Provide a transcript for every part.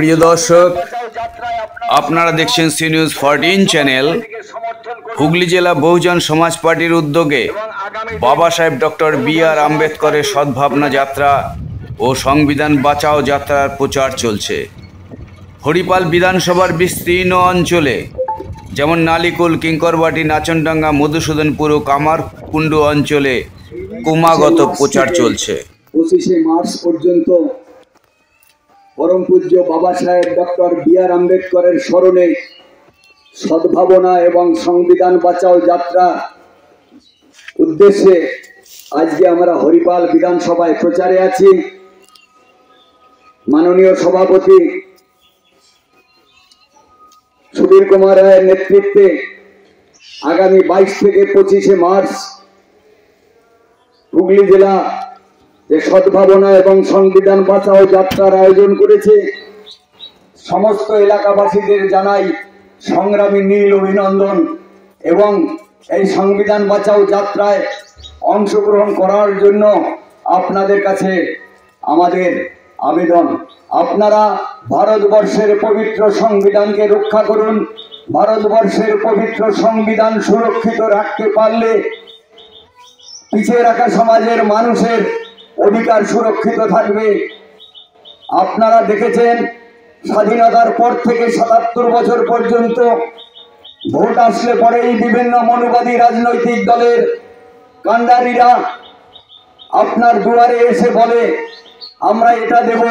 প্রিয় দর্শক, আপনারা দেখছেন সি নিউজ 14 চ্যানেল। হুগলি জেলা বহুজন সমাজ পার্টির উদ্যোগে বাবা সাহেব ডক্টর বি.আর. আম্বেদকরের সদ্ভাবনা যাত্রা ও সংবিধান বাঁচাও যাত্রার প্রচার চলছে। হরিপাল বিধানসভার বিস্তীর্ণ অঞ্চলে যেমন নালিকুল, কিঙ্করবাটি, নাচনডাঙ্গা, মধুসূদনপুর ও কামারকুণ্ডু অঞ্চলে ক্রমাগত প্রচার চলছে। 25শে মার্চ পর্যন্ত পরম পূজ্য বাবা সাহেব ডক্টর বি.আর. আম্বেদকরের স্মরণে সদ্ভাবনা এবং সংবিধান বাঁচাও যাত্রা উদ্দেশ্যে আজকে আমরা হরিপাল বিধানসভায় প্রচারে আছি। মাননীয় সভাপতি সুবীর কুমার রায়ের নেতৃত্বে আগামী 22 থেকে 25শে মার্চ হুগলি জেলা যে সদ্ভাবনা এবং সংবিধান বাঁচাও যাত্রার আয়োজন করেছে। সমস্ত এলাকাবাসীদের জানাই সংগ্রামী নীল অভিনন্দন এবং এই সংবিধান বাঁচাও যাত্রায় অংশগ্রহণ করার জন্য আপনাদের কাছে আমাদের আবেদন, আপনারা ভারতবর্ষের পবিত্র সংবিধানকে রক্ষা করুন। ভারতবর্ষের পবিত্র সংবিধান সুরক্ষিত রাখতে পারলে পিছিয়ে রাখা সমাজের মানুষের অধিকার সুরক্ষিত থাকবে। আপনারা দেখেছেন স্বাধীনতার পর থেকে 77 বছর পর্যন্ত ভোট আসলে পরেই বিভিন্ন মনুবাদী রাজনৈতিক দলের কাণ্ডারীরা আপনার দুয়ারে এসে বলে আমরা এটা দেব,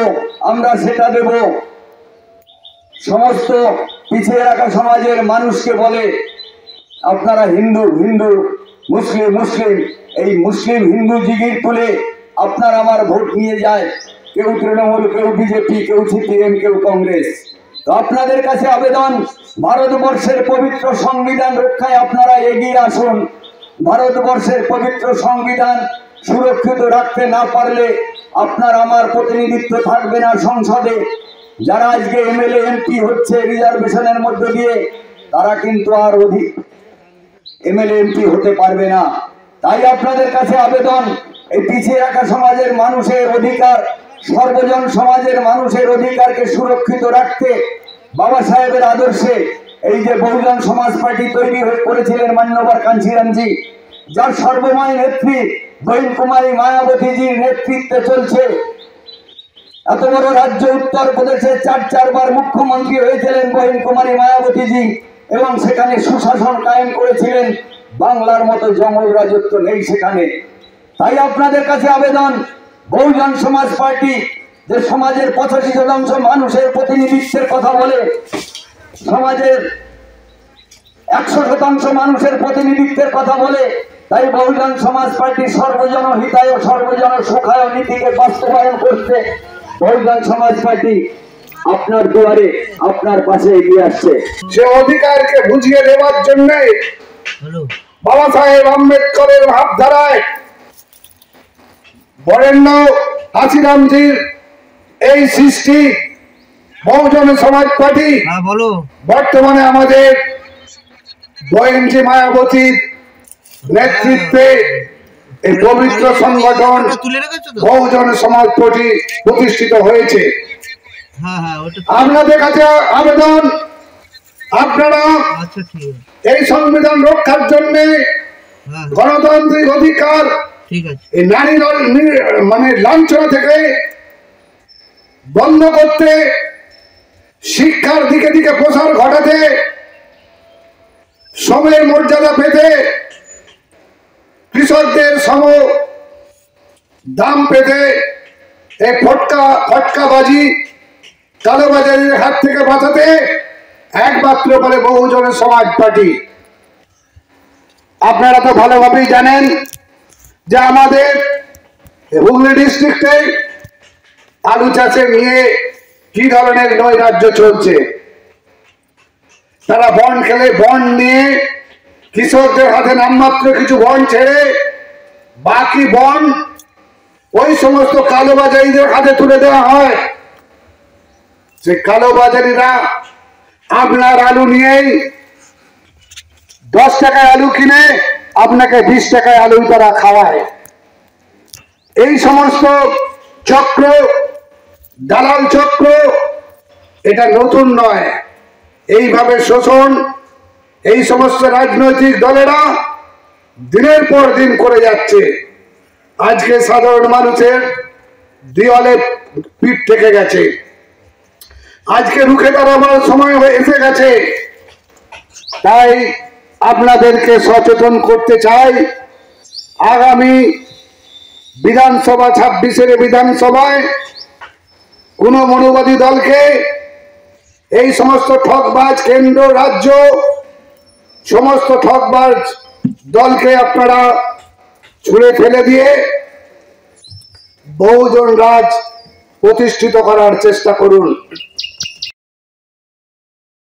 আমরা সেটা দেব। সমস্ত পিছিয়ে রাখা সমাজের মানুষকে বলে আপনারা হিন্দু হিন্দু, মুসলিম মুসলিম, এই মুসলিম হিন্দু জিগির তুলে আপনার আমার ভোট নিয়ে যায়। কেউ তৃণমূল, কেউ বিজেপি, কেউ সিপিএম, কেউ কংগ্রেস। তো আপনাদের কাছে আবেদন, ভারতবর্ষের পবিত্র সংবিধান রক্ষায় আপনারা এগিয়ে আসুন। ভারতবর্ষের পবিত্র সংবিধান সুরক্ষিত রাখতে না পারলে আপনার আমার প্রতিনিধিত্ব থাকবে না সংসদে। যারা আজকে এমএলএ এমপি হচ্ছে রিজার্ভেশনের মধ্য দিয়ে, তারা কিন্তু আর এমএলএ এমপি হতে পারবে না। তাই আপনাদের কাছে আবেদন, এই পিছিয়ে রাখা সমাজের মানুষের অধিকার, সর্বজন সমাজের মানুষের অধিকারকে সুরক্ষিত রাখতে বাবা সাহেবের আদর্শে এই যে বহুজন সমাজ পার্টি তৈরি করেছিলেন মান্যবর কাঞ্চিরামজি, যার সর্বময় নেত্রী বহিন কুমারী মায়াবতীজির নেতৃত্বে চলছে। এত বড় রাজ্য উত্তরপ্রদেশে 4 বার মুখ্যমন্ত্রী হয়েছিলেন বহিন কুমারী মায়াবতীজি এবং সেখানে সুশাসন কায়েম করেছিলেন। বাংলার মতো জঙ্গল রাজত্ব নেই সেখানে। তাই আপনাদের কাছে আবেদন, বহুজন সমাজ পার্টি যে সমাজের 85% মানুষের প্রতিনিধিত্বের কথা বলে, সমাজের 100% মানুষের প্রতিনিধিত্বের কথা বলে, তাই বহুজন সমাজ পার্টি সর্বজন হিতায় সর্বজন সুখায় নীতিকে বাস্তবায়ন করতে বহুজন সমাজ পার্টি আপনার দুয়ারে আপনার পাশে এগিয়ে আসছে। সে অধিকারকে বুঝিয়ে দেওয়ার জন্য বাবা সাহেব আম্বেদকরের ভাবধারায় বরেণ্য কাঞ্চিরামজির এই সৃষ্টি বহুজন সমাজ পার্টি বর্তমানে আমাদের বহিনজি মায়াবতীর নেতৃত্বে এই পবিত্র সংগঠন বহুজন সমাজ পার্টি প্রতিষ্ঠিত হয়েছে। আপনাদের কাছে আবেদন, আপনারা এই সংবিধান রক্ষার জন্য গণতান্ত্রিক অধিকার, এই নারী লাঞ্ছনা থেকে বন্ধ করতে, শিক্ষার দিকে দিকে প্রসার ঘটাতে, শ্রমের মর্যাদা পেতে, কৃষকদের সম দাম পেতে, এই ফটকাবাজি কালোবাজারির হাত থেকে বাঁচাতে একমাত্র বলে বহুজনের সমাজ পার্টি। আপনারা তো ভালোভাবেই জানেন যে আমাদের হুগলি ডিস্ট্রিক্টে আলু চাষে নিয়ে কি ধরনের নৈরাজ্য চলছে। তারা বন্ড নিয়ে কৃষকদের হাতে নামমাত্র কিছু বন্ড ছেড়ে বাকি বন্ড ওই সমস্ত কালোবাজারিদের হাতে তুলে দেওয়া হয়। যে কালোবাজারিরা আপনার আলু নিয়েই 10 টাকায় আলু কিনে আপনাকে 20 টাকায় আলু তারা খাওয়ায়। এই সমস্ত চক্র, দালাল চক্র এটা নতুন নয়। এইভাবে শোষণ এই সমস্ত রাজনৈতিক দলেরা দিনের পর দিন করে যাচ্ছে। আজকে সাধারণ মানুষের দেওয়ালে পিঠ থেকে গেছে। আজকে রুখে দাঁড়াবার সময় এসে গেছে। তাই আপনাদেরকে সচেতন করতে চাই, আগামী বিধানসভা 26-এর বিধানসভায় কোন মনোবাদী দলকে, এই সমস্ত ঠকবাজ কেন্দ্র রাজ্য সমস্ত ঠকবাজ দলকে আপনারা ছুঁড়ে ফেলে দিয়ে বহুজন রাজ প্রতিষ্ঠিত করার চেষ্টা করুন।